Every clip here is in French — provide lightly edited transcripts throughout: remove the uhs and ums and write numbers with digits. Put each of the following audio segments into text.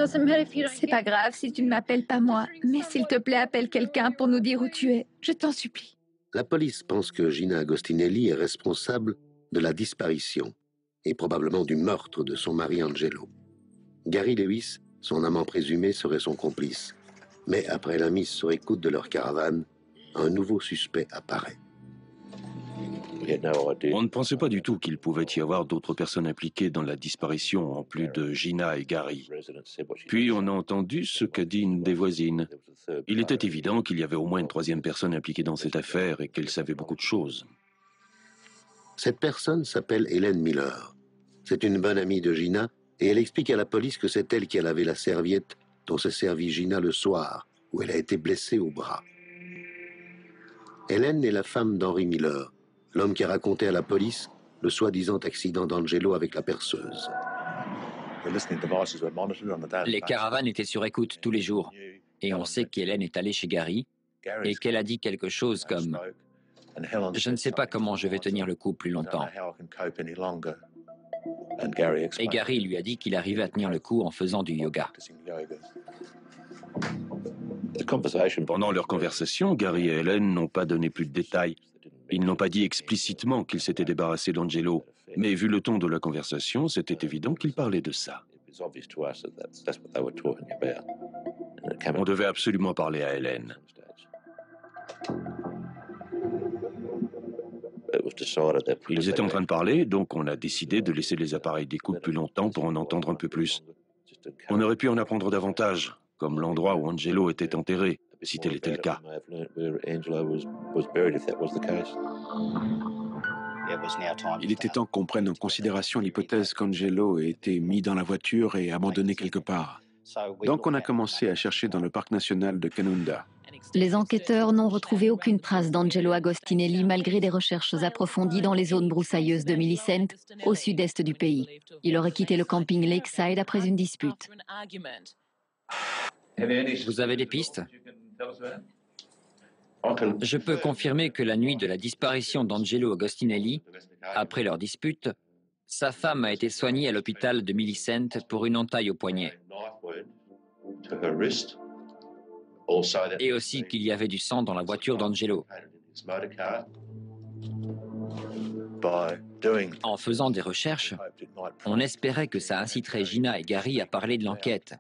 C'est pas grave si tu ne m'appelles pas moi, mais s'il te plaît, appelle quelqu'un pour nous dire où tu es. Je t'en supplie. La police pense que Gina Agostinelli est responsable de la disparition et probablement du meurtre de son mari Angelo. Gary Lewis, son amant présumé, serait son complice. Mais après la mise sur écoute de leur caravane, un nouveau suspect apparaît. On ne pensait pas du tout qu'il pouvait y avoir d'autres personnes impliquées dans la disparition, en plus de Gina et Gary. Puis on a entendu ce qu'a dit une des voisines. Il était évident qu'il y avait au moins une troisième personne impliquée dans cette affaire et qu'elle savait beaucoup de choses. Cette personne s'appelle Helen Miller. C'est une bonne amie de Gina et elle explique à la police que c'est elle qui a lavé la serviette dont s'est servie Gina le soir, où elle a été blessée au bras. Helen est la femme d'Henry Miller, l'homme qui a raconté à la police le soi-disant accident d'Angelo avec la perceuse. Les caravanes étaient sur écoute tous les jours. Et on sait qu'Hélène est allée chez Gary et qu'elle a dit quelque chose comme « Je ne sais pas comment je vais tenir le coup plus longtemps ». Et Gary lui a dit qu'il arrivait à tenir le coup en faisant du yoga. Pendant leur conversation, Gary et Helen n'ont pas donné plus de détails. Ils n'ont pas dit explicitement qu'ils s'étaient débarrassés d'Angelo, mais vu le ton de la conversation, c'était évident qu'ils parlaient de ça. On devait absolument parler à Helen. Ils étaient en train de parler, donc on a décidé de laisser les appareils d'écoute plus longtemps pour en entendre un peu plus. On aurait pu en apprendre davantage, comme l'endroit où Angelo était enterré, si tel était le cas. Il était temps qu'on prenne en considération l'hypothèse qu'Angelo ait été mis dans la voiture et abandonné quelque part. Donc on a commencé à chercher dans le parc national de Canunda. Les enquêteurs n'ont retrouvé aucune trace d'Angelo Agostinelli malgré des recherches approfondies dans les zones broussailleuses de Millicent, au sud-est du pays. Il aurait quitté le camping Lakeside après une dispute. Vous avez des pistes ? Je peux confirmer que la nuit de la disparition d'Angelo Agostinelli, après leur dispute, sa femme a été soignée à l'hôpital de Millicent pour une entaille au poignet. Et aussi qu'il y avait du sang dans la voiture d'Angelo. En faisant des recherches, on espérait que ça inciterait Gina et Gary à parler de l'enquête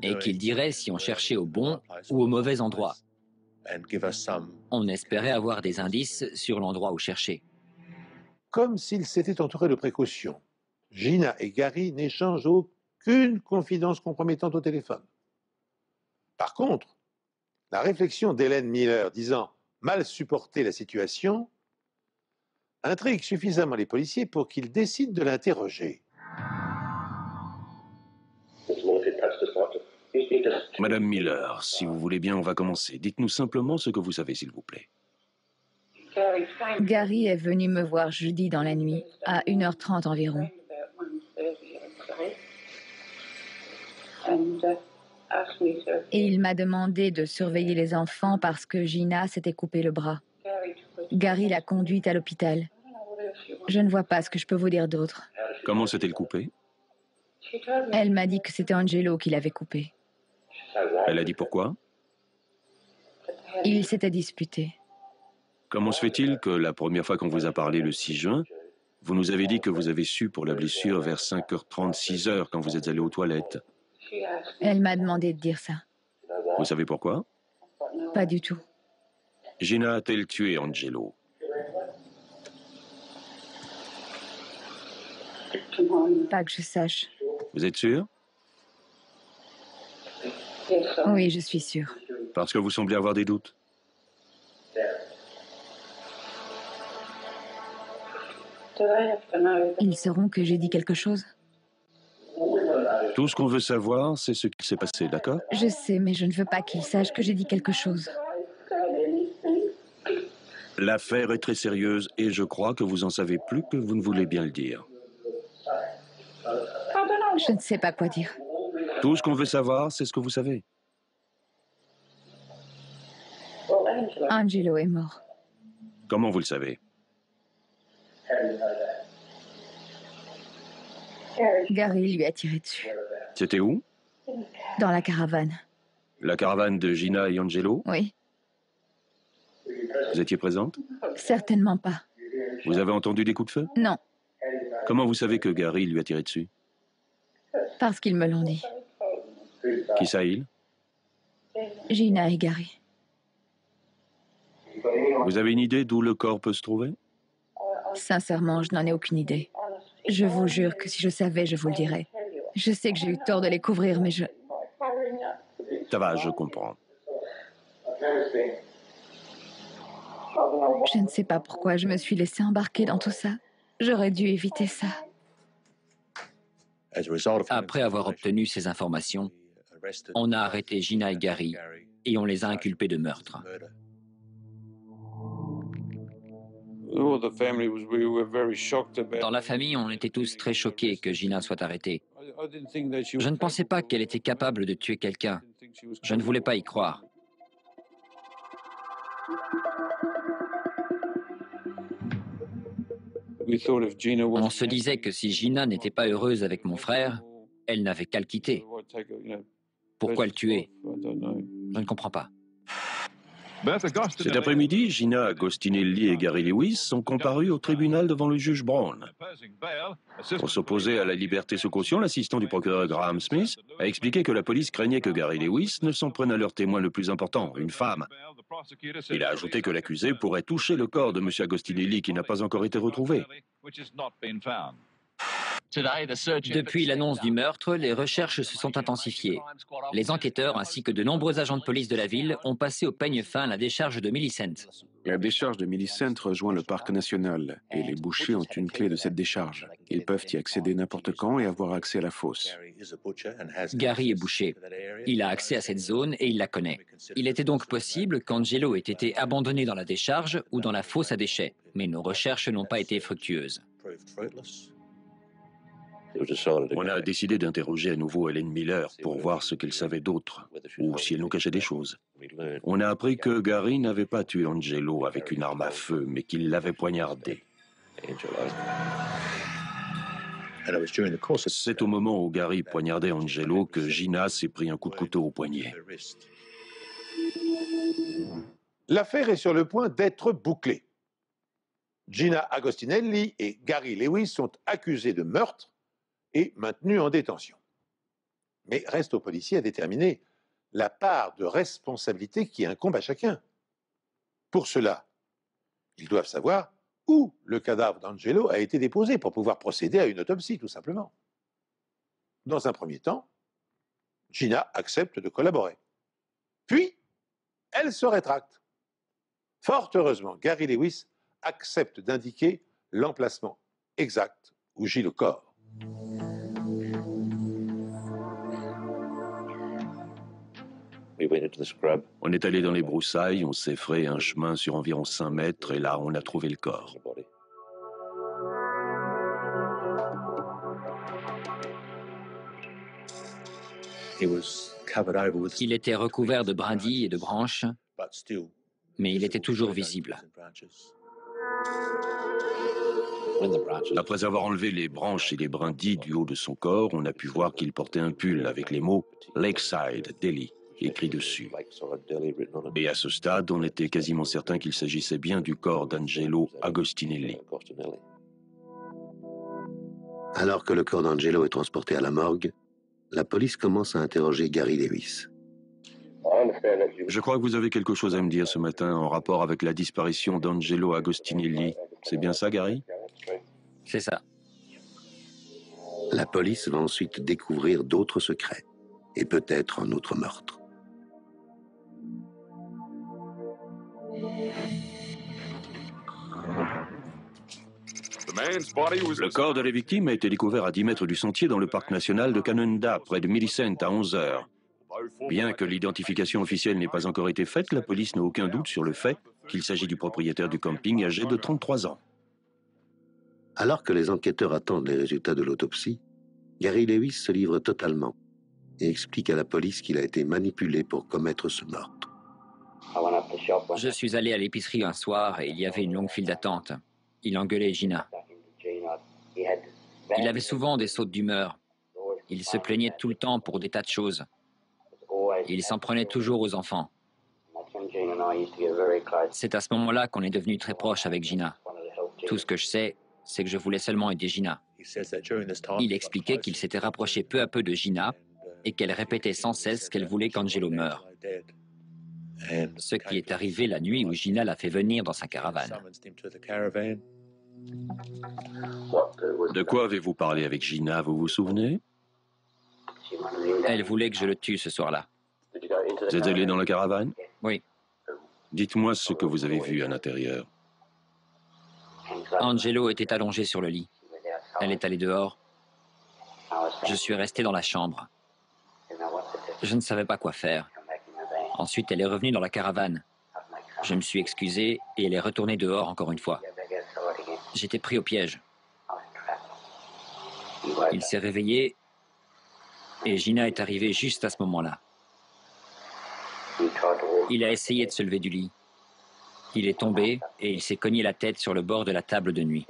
et qu'ils diraient si on cherchait au bon ou au mauvais endroit. On espérait avoir des indices sur l'endroit où chercher. Comme s'ils s'étaient entourés de précautions, Gina et Gary n'échangent aucune confidence compromettante au téléphone. Par contre, la réflexion d'Helen Miller disant mal supporter la situation intrigue suffisamment les policiers pour qu'ils décident de l'interroger. Madame Miller, si vous voulez bien, on va commencer. Dites-nous simplement ce que vous savez, s'il vous plaît. Gary est venu me voir jeudi dans la nuit, à 1h30 environ. Et il m'a demandé de surveiller les enfants parce que Gina s'était coupé le bras. Gary l'a conduite à l'hôpital. Je ne vois pas ce que je peux vous dire d'autre. Comment s'est-elle coupée? Elle m'a dit que c'était Angelo qui l'avait coupée. Elle a dit pourquoi? Ils s'étaient disputés. Comment se fait-il que la première fois qu'on vous a parlé le 6 juin, vous nous avez dit que vous avez su pour la blessure vers 5h30, 6h quand vous êtes allé aux toilettes? Elle m'a demandé de dire ça. Vous savez pourquoi? Pas du tout. Gina a-t-elle tué Angelo? Pas que je sache. Vous êtes sûr? Oui, je suis sûre. Parce que vous semblez avoir des doutes. Ils sauront que j'ai dit quelque chose? Tout ce qu'on veut savoir, c'est ce qui s'est passé, d'accord? Je sais, mais je ne veux pas qu'ils sachent que j'ai dit quelque chose. L'affaire est très sérieuse et je crois que vous en savez plus que vous ne voulez bien le dire. Je ne sais pas quoi dire. Tout ce qu'on veut savoir, c'est ce que vous savez. Angelo est mort. Comment vous le savez? Gary lui a tiré dessus. C'était où? Dans la caravane. La caravane de Gina et Angelo? Oui. Vous étiez présente? Certainement pas. Vous avez entendu des coups de feu? Non, Comment vous savez que Gary lui a tiré dessus? parce qu'ils me l'ont dit. Qui ça, il? Gina et Gary. Vous avez une idée d'où le corps peut se trouver? Sincèrement, je n'en ai aucune idée. Je vous jure que si je savais, je vous le dirais. Je sais que j'ai eu tort de les couvrir, mais je... Ça va, je comprends. Je ne sais pas pourquoi je me suis laissée embarquer dans tout ça. J'aurais dû éviter ça. Après avoir obtenu ces informations, on a arrêté Gina et Gary et on les a inculpés de meurtre. Dans la famille, on était tous très choqués que Gina soit arrêtée. Je ne pensais pas qu'elle était capable de tuer quelqu'un. Je ne voulais pas y croire. On se disait que si Gina n'était pas heureuse avec mon frère, elle n'avait qu'à le quitter. Pourquoi le tuer? Je ne comprends pas. Cet après-midi, Gina Agostinelli et Gary Lewis sont comparus au tribunal devant le juge Brown. Pour s'opposer à la liberté sous caution, l'assistant du procureur Graham Smith a expliqué que la police craignait que Gary Lewis ne s'en prenne à leur témoin le plus important, une femme. Il a ajouté que l'accusé pourrait toucher le corps de M. Agostinelli qui n'a pas encore été retrouvé. Depuis l'annonce du meurtre, les recherches se sont intensifiées. Les enquêteurs ainsi que de nombreux agents de police de la ville ont passé au peigne fin la décharge de Millicent. La décharge de Millicent rejoint le parc national et les bouchers ont une clé de cette décharge. Ils peuvent y accéder n'importe quand et avoir accès à la fosse. Gary est boucher. Il a accès à cette zone et il la connaît. Il était donc possible qu'Angelo ait été abandonné dans la décharge ou dans la fosse à déchets, mais nos recherches n'ont pas été fructueuses. On a décidé d'interroger à nouveau Helen Miller pour voir ce qu'elle savait d'autre, ou si elle nous cachait des choses. On a appris que Gary n'avait pas tué Angelo avec une arme à feu, mais qu'il l'avait poignardé. C'est au moment où Gary poignardait Angelo que Gina s'est pris un coup de couteau au poignet. L'affaire est sur le point d'être bouclée. Gina Agostinelli et Gary Lewis sont accusés de meurtre et maintenus en détention. Mais reste aux policiers à déterminer la part de responsabilité qui incombe à chacun. Pour cela, ils doivent savoir où le cadavre d'Angelo a été déposé pour pouvoir procéder à une autopsie, tout simplement. Dans un premier temps, Gina accepte de collaborer. Puis, elle se rétracte. Fort heureusement, Gary Lewis accepte d'indiquer l'emplacement exact où gît le corps. On est allé dans les broussailles, on s'est frayé un chemin sur environ 5 mètres et là, on a trouvé le corps. Il était recouvert de brindilles et de branches, mais il était toujours visible. Après avoir enlevé les branches et les brindilles du haut de son corps, on a pu voir qu'il portait un pull avec les mots « Lakeside, Delhi » écrit dessus. Et à ce stade, on était quasiment certain qu'il s'agissait bien du corps d'Angelo Agostinelli. Alors que le corps d'Angelo est transporté à la morgue, la police commence à interroger Gary Lewis. Je crois que vous avez quelque chose à me dire ce matin en rapport avec la disparition d'Angelo Agostinelli. C'est bien ça, Gary? C'est ça. La police va ensuite découvrir d'autres secrets et peut-être un autre meurtre. Le corps de la victime a été découvert à 10 mètres du sentier dans le parc national de Canunda, près de Millicent, à 11 heures. Bien que l'identification officielle n'ait pas encore été faite, la police n'a aucun doute sur le fait qu'il s'agit du propriétaire du camping âgé de 33 ans. Alors que les enquêteurs attendent les résultats de l'autopsie, Gary Lewis se livre totalement et explique à la police qu'il a été manipulé pour commettre ce meurtre. Je suis allé à l'épicerie un soir et il y avait une longue file d'attente. Il engueulait Gina. Il avait souvent des sautes d'humeur. Il se plaignait tout le temps pour des tas de choses. Il s'en prenait toujours aux enfants. C'est à ce moment-là qu'on est devenu très proche avec Gina. Tout ce que je sais, c'est que je voulais seulement aider Gina. Il expliquait qu'il s'était rapproché peu à peu de Gina et qu'elle répétait sans cesse qu'elle voulait qu'Angelo meure. Ce qui est arrivé la nuit où Gina l'a fait venir dans sa caravane. De quoi avez-vous parlé avec Gina, vous vous souvenez? Elle voulait que je le tue ce soir-là. Vous êtes allé dans la caravane? Oui. Dites-moi ce que vous avez vu à l'intérieur. Angelo était allongé sur le lit. Elle est allée dehors. Je suis resté dans la chambre. Je ne savais pas quoi faire. Ensuite, elle est revenue dans la caravane. Je me suis excusé et elle est retournée dehors encore une fois. J'étais pris au piège. Il s'est réveillé et Gina est arrivée juste à ce moment-là. Il a essayé de se lever du lit. Il est tombé et il s'est cogné la tête sur le bord de la table de nuit.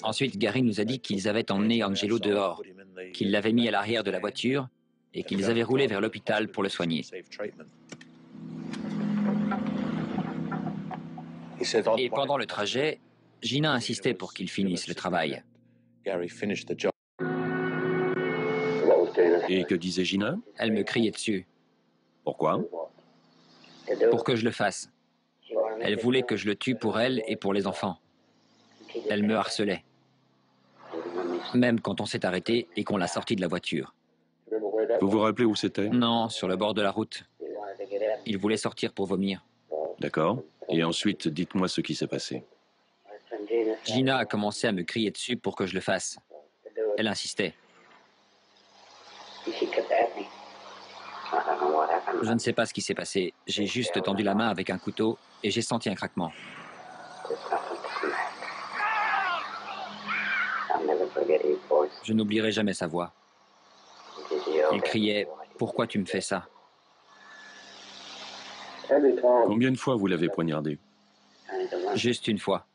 Ensuite, Gary nous a dit qu'ils avaient emmené Angelo dehors, qu'ils l'avaient mis à l'arrière de la voiture et qu'ils avaient roulé vers l'hôpital pour le soigner. Et pendant le trajet, Gina insistait pour qu'il finisse le travail. Et que disait Gina? Elle me criait dessus. Pourquoi? Pour que je le fasse. Elle voulait que je le tue pour elle et pour les enfants. Elle me harcelait. Même quand on s'est arrêté et qu'on l'a sorti de la voiture. Vous vous rappelez où c'était? Non, sur le bord de la route. Il voulait sortir pour vomir. D'accord. Et ensuite, dites-moi ce qui s'est passé. Gina a commencé à me crier dessus pour que je le fasse. Elle insistait. Je ne sais pas ce qui s'est passé. J'ai juste tendu la main avec un couteau et j'ai senti un craquement. Je n'oublierai jamais sa voix. Il criait « Pourquoi tu me fais ça ?» Combien de fois vous l'avez poignardé? Juste une fois.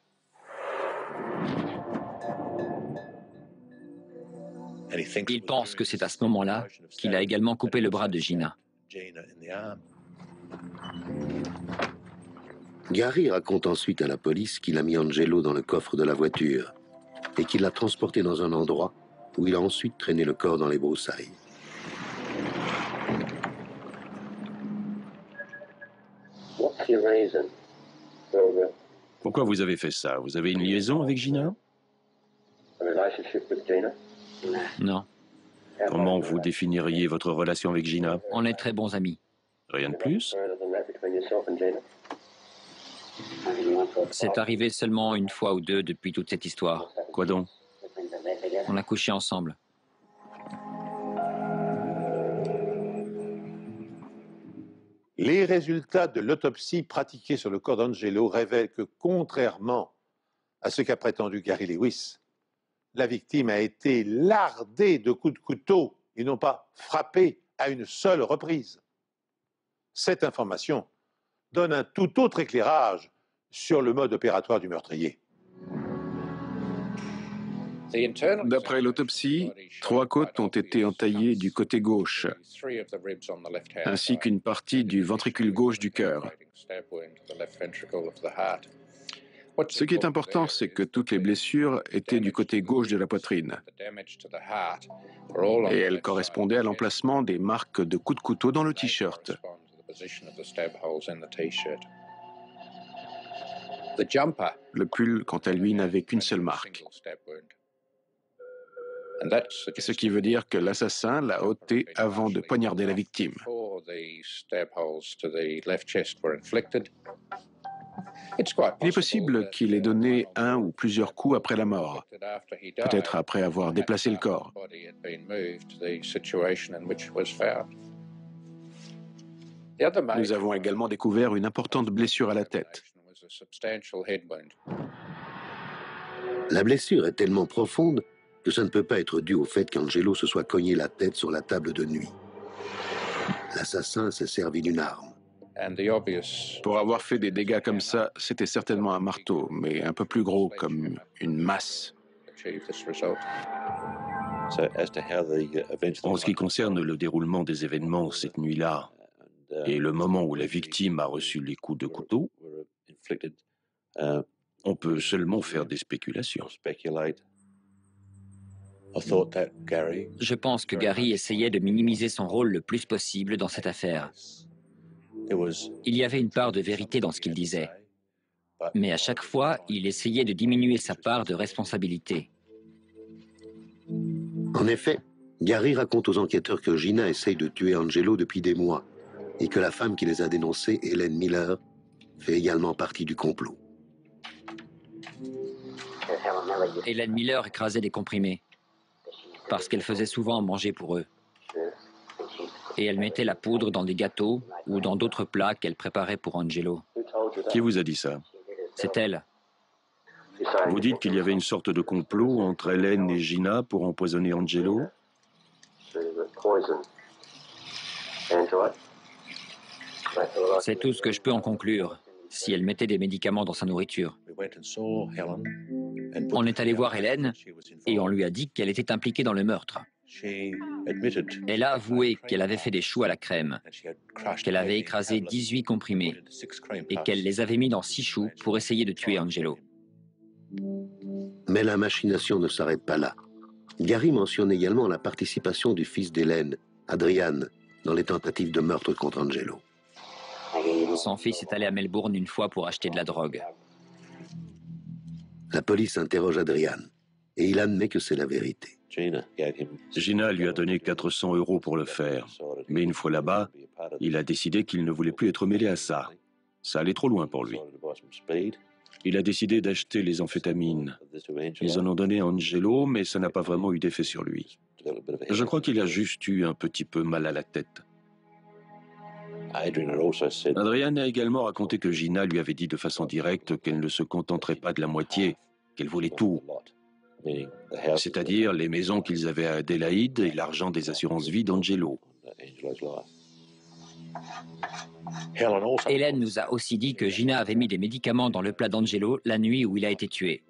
Il pense que c'est à ce moment-là qu'il a également coupé le bras de Gina. Gary raconte ensuite à la police qu'il a mis Angelo dans le coffre de la voiture et qu'il l'a transporté dans un endroit où il a ensuite traîné le corps dans les broussailles. Pourquoi vous avez fait ça? Vous avez une liaison avec Gina? Non, Comment vous définiriez votre relation avec Gina? on est très bons amis. Rien de plus? C'est arrivé seulement une fois ou deux depuis toute cette histoire. Quoi donc? On a couché ensemble. Les résultats de l'autopsie pratiquée sur le corps d'Angelo révèlent que, contrairement à ce qu'a prétendu Gary Lewis, la victime a été lardée de coups de couteau et non pas frappée à une seule reprise. Cette information donne un tout autre éclairage sur le mode opératoire du meurtrier. D'après l'autopsie, 3 côtes ont été entaillées du côté gauche, ainsi qu'une partie du ventricule gauche du cœur. Ce qui est important, c'est que toutes les blessures étaient du côté gauche de la poitrine, et elles correspondaient à l'emplacement des marques de coups de couteau dans le t-shirt. Le pull, quant à lui, n'avait qu'une seule marque. Ce qui veut dire que l'assassin l'a ôté avant de poignarder la victime. Il est possible qu'il ait donné un ou plusieurs coups après la mort, peut-être après avoir déplacé le corps. Nous avons également découvert une importante blessure à la tête. La blessure est tellement profonde que ça ne peut pas être dû au fait qu'Angelo se soit cogné la tête sur la table de nuit. L'assassin s'est servi d'une arme. Pour avoir fait des dégâts comme ça, c'était certainement un marteau, mais un peu plus gros, comme une masse. En ce qui concerne le déroulement des événements cette nuit-là et le moment où la victime a reçu les coups de couteau, on peut seulement faire des spéculations. Je pense que Gary essayait de minimiser son rôle le plus possible dans cette affaire. Il y avait une part de vérité dans ce qu'il disait, mais à chaque fois, il essayait de diminuer sa part de responsabilité. En effet, Gary raconte aux enquêteurs que Gina essaye de tuer Angelo depuis des mois et que la femme qui les a dénoncés, Helen Miller, fait également partie du complot. Helen Miller écrasait des comprimés parce qu'elle faisait souvent manger pour eux. Et elle mettait la poudre dans des gâteaux ou dans d'autres plats qu'elle préparait pour Angelo. Qui vous a dit ça? C'est elle. Vous dites qu'il y avait une sorte de complot entre Hélène et Gina pour empoisonner Angelo? C'est tout ce que je peux en conclure, si elle mettait des médicaments dans sa nourriture. On est allé voir Hélène et on lui a dit qu'elle était impliquée dans le meurtre. Elle a avoué qu'elle avait fait des choux à la crème, qu'elle avait écrasé 18 comprimés et qu'elle les avait mis dans 6 choux pour essayer de tuer Angelo. Mais la machination ne s'arrête pas là. Gary mentionne également la participation du fils d'Hélène, Adrian, dans les tentatives de meurtre contre Angelo. Son fils est allé à Melbourne une fois pour acheter de la drogue. La police interroge Adrian et il admet que c'est la vérité. Gina lui a donné 400 € pour le faire, mais une fois là-bas, il a décidé qu'il ne voulait plus être mêlé à ça. Ça allait trop loin pour lui. Il a décidé d'acheter les amphétamines. Ils en ont donné à Angelo, mais ça n'a pas vraiment eu d'effet sur lui. Je crois qu'il a juste eu un petit peu mal à la tête. Adrian a également raconté que Gina lui avait dit de façon directe qu'elle ne se contenterait pas de la moitié, qu'elle voulait tout. C'est-à-dire les maisons qu'ils avaient à Adélaïde et l'argent des assurances-vie d'Angelo. Hélène nous a aussi dit que Gina avait mis des médicaments dans le plat d'Angelo la nuit où il a été tué.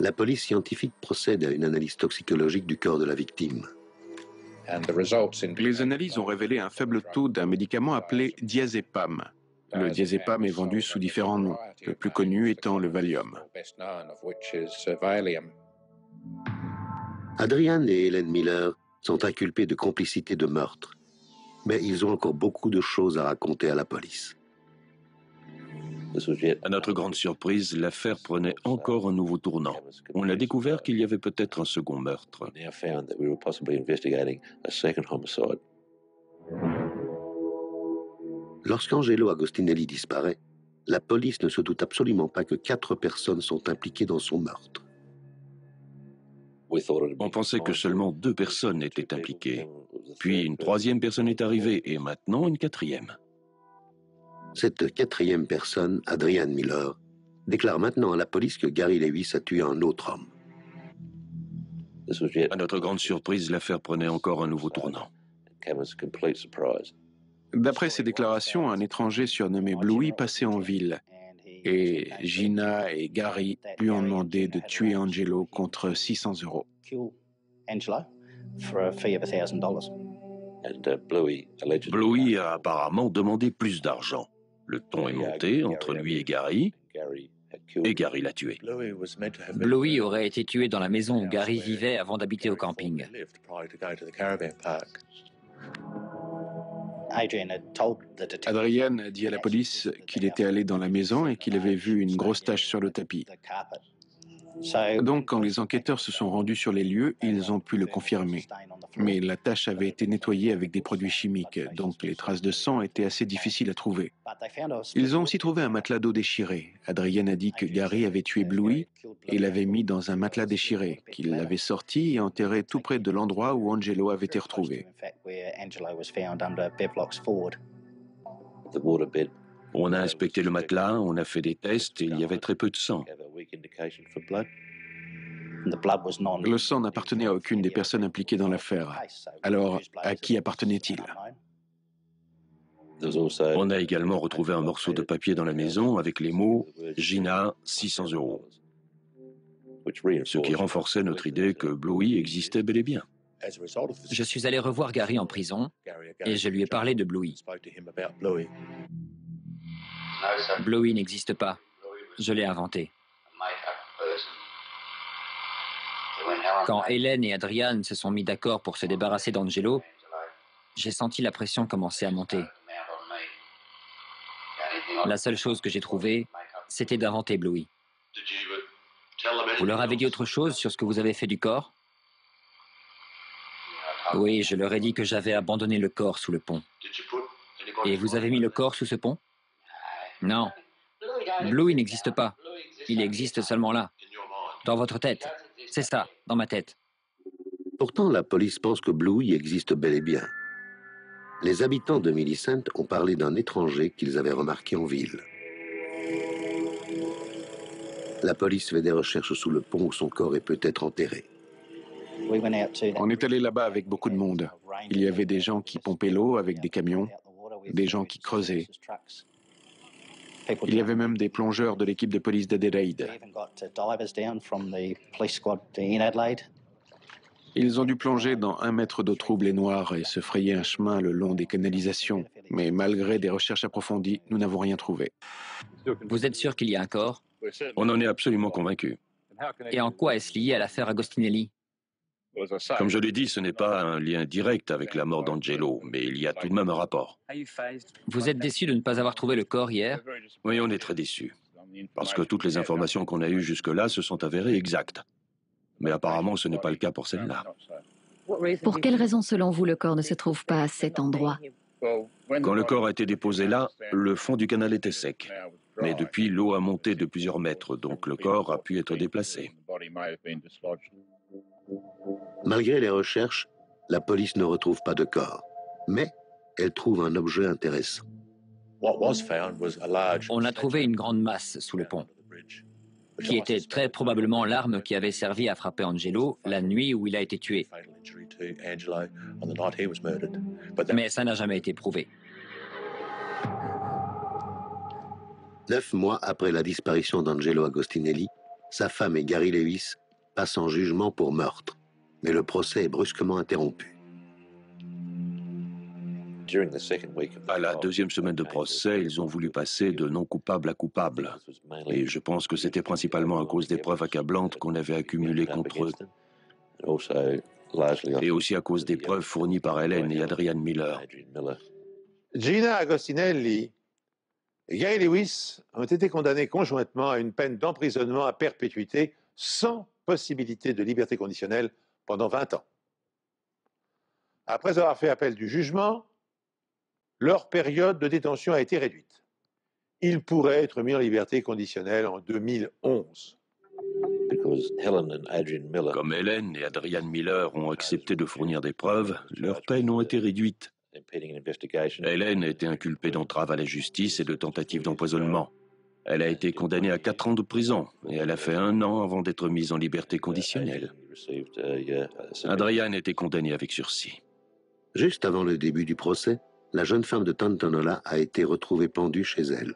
La police scientifique procède à une analyse toxicologique du corps de la victime. Les analyses ont révélé un faible taux d'un médicament appelé diazépam. Le diazépam est vendu sous différents noms, le plus connu étant le Valium. Adrian et Helen Miller sont inculpés de complicité de meurtre, mais ils ont encore beaucoup de choses à raconter à la police. À notre grande surprise, l'affaire prenait encore un nouveau tournant. On a découvert qu'il y avait peut-être un second meurtre. Lorsqu'Angelo Agostinelli disparaît, la police ne se doute absolument pas que 4 personnes sont impliquées dans son meurtre. On pensait que seulement 2 personnes étaient impliquées. Puis une 3e personne est arrivée et maintenant une 4e. Cette 4e personne, Adrian Miller, déclare maintenant à la police que Gary Lewis a tué un autre homme. À notre grande surprise, l'affaire prenait encore un nouveau tournant. D'après ses déclarations, un étranger surnommé Bluey passait en ville. Et Gina et Gary lui ont demandé de tuer Angelo contre 600 €. Bluey a apparemment demandé plus d'argent. Le ton est monté entre lui et Gary l'a tué. Bluey aurait été tué dans la maison où Gary vivait avant d'habiter au camping. Adrian a dit à la police qu'il était allé dans la maison et qu'il avait vu une grosse tache sur le tapis. Donc, quand les enquêteurs se sont rendus sur les lieux, ils ont pu le confirmer. Mais la tache avait été nettoyée avec des produits chimiques, donc les traces de sang étaient assez difficiles à trouver. Ils ont aussi trouvé un matelas d'eau déchiré. Adrian a dit que Gary avait tué Bluey et l'avait mis dans un matelas déchiré, qu'il l'avait sorti et enterré tout près de l'endroit où Angelo avait été retrouvé. On a inspecté le matelas, on a fait des tests et il y avait très peu de sang. Le sang n'appartenait à aucune des personnes impliquées dans l'affaire. Alors, à qui appartenait-il? On a également retrouvé un morceau de papier dans la maison avec les mots « Gina, 600 €. Ce qui renforçait notre idée que Bluey existait bel et bien. Je suis allé revoir Gary en prison et je lui ai parlé de Bluey. Bluey n'existe pas. Je l'ai inventé. Quand Hélène et Adrian se sont mis d'accord pour se débarrasser d'Angelo, j'ai senti la pression commencer à monter. La seule chose que j'ai trouvée, c'était d'inventer Bluey. Vous leur avez dit autre chose sur ce que vous avez fait du corps? Oui, je leur ai dit que j'avais abandonné le corps sous le pont. Et vous avez mis le corps sous ce pont? Non. Bluey n'existe pas. Il existe seulement là, dans votre tête. C'est ça, dans ma tête. Pourtant, la police pense que Bluey existe bel et bien. Les habitants de Millicent ont parlé d'un étranger qu'ils avaient remarqué en ville. La police fait des recherches sous le pont où son corps est peut-être enterré. On est allé là-bas avec beaucoup de monde. Il y avait des gens qui pompaient l'eau avec des camions, des gens qui creusaient. Il y avait même des plongeurs de l'équipe de police d'Adélaïde. Ils ont dû plonger dans 1 mètre d'eau trouble et noire et se frayer un chemin le long des canalisations. Mais malgré des recherches approfondies, nous n'avons rien trouvé. Vous êtes sûr qu'il y a un corps? On en est absolument convaincu. Et en quoi est-ce lié à l'affaire Agostinelli? Comme je l'ai dit, ce n'est pas un lien direct avec la mort d'Angelo, mais il y a tout de même un rapport. Vous êtes déçu de ne pas avoir trouvé le corps hier? Oui, on est très déçus, parce que toutes les informations qu'on a eues jusque-là se sont avérées exactes. Mais apparemment, ce n'est pas le cas pour celle-là. Pour quelle raison, selon vous, le corps ne se trouve pas à cet endroit? Quand le corps a été déposé là, le fond du canal était sec. Mais depuis, l'eau a monté de plusieurs mètres, donc le corps a pu être déplacé. Malgré les recherches, la police ne retrouve pas de corps. Mais elle trouve un objet intéressant. On a trouvé une grande masse sous le pont, qui était très probablement l'arme qui avait servi à frapper Angelo la nuit où il a été tué. Mais ça n'a jamais été prouvé. 9 mois après la disparition d'Angelo Agostinelli, sa femme et Gary Lewis passent en jugement pour meurtre. Mais le procès est brusquement interrompu. À la deuxième semaine de procès, ils ont voulu passer de non coupable à coupable. Et je pense que c'était principalement à cause des preuves accablantes qu'on avait accumulées contre eux. Et aussi à cause des preuves fournies par Hélène et Adrian Miller. Gina Agostinelli et Gary Lewis ont été condamnés conjointement à une peine d'emprisonnement à perpétuité sans possibilité de liberté conditionnelle pendant 20 ans. Après avoir fait appel du jugement, leur période de détention a été réduite. Ils pourraient être mis en liberté conditionnelle en 2011. Comme Hélène et Adrian Miller ont accepté de fournir des preuves, leurs peines ont été réduites. Hélène a été inculpée d'entrave à la justice et de tentative d'empoisonnement. Elle a été condamnée à 4 ans de prison et elle a fait 1 an avant d'être mise en liberté conditionnelle. Adrian a été condamné avec sursis. Juste avant le début du procès, la jeune femme de Tantonola a été retrouvée pendue chez elle.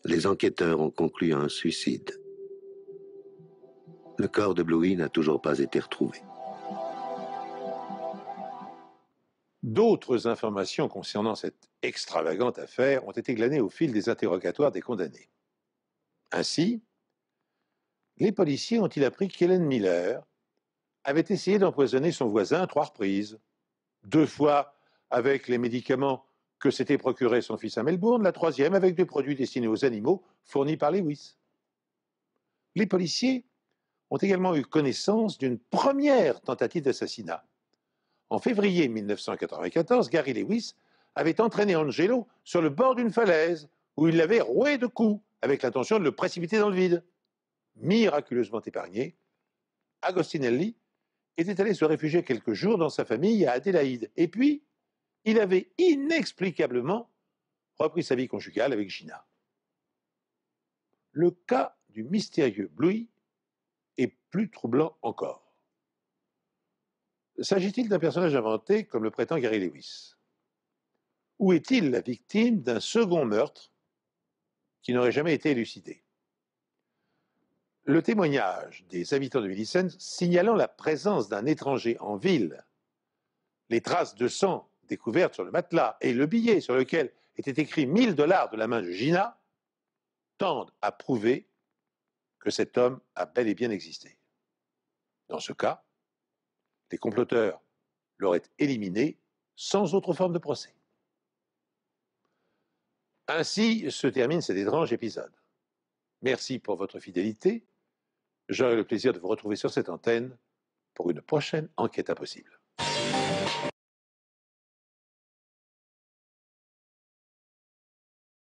Les enquêteurs ont conclu à un suicide. Le corps de Bluey n'a toujours pas été retrouvé. D'autres informations concernant cette extravagante affaire ont été glanées au fil des interrogatoires des condamnés. Ainsi, les policiers ont-ils appris qu'Hélène Miller avait essayé d'empoisonner son voisin à 3 reprises. 2 fois avec les médicaments que s'était procuré son fils à Melbourne, la 3e avec des produits destinés aux animaux fournis par Lewis. Les policiers ont également eu connaissance d'une première tentative d'assassinat. En février 1994, Gary Lewis avait entraîné Angelo sur le bord d'une falaise où il l'avait roué de coups avec l'intention de le précipiter dans le vide. Miraculeusement épargné, Agostinelli était allé se réfugier quelques jours dans sa famille à Adélaïde. Et puis, il avait inexplicablement repris sa vie conjugale avec Gina. Le cas du mystérieux Bluey et plus troublant encore. S'agit-il d'un personnage inventé comme le prétend Gary Lewis? Ou est-il la victime d'un second meurtre qui n'aurait jamais été élucidé? Le témoignage des habitants de Millicent signalant la présence d'un étranger en ville, les traces de sang découvertes sur le matelas et le billet sur lequel était écrit 1000 $ de la main de Gina tendent à prouver que cet homme a bel et bien existé. Dans ce cas, les comploteurs l'auraient éliminé sans autre forme de procès. Ainsi se termine cet étrange épisode. Merci pour votre fidélité. J'aurai le plaisir de vous retrouver sur cette antenne pour une prochaine enquête impossible.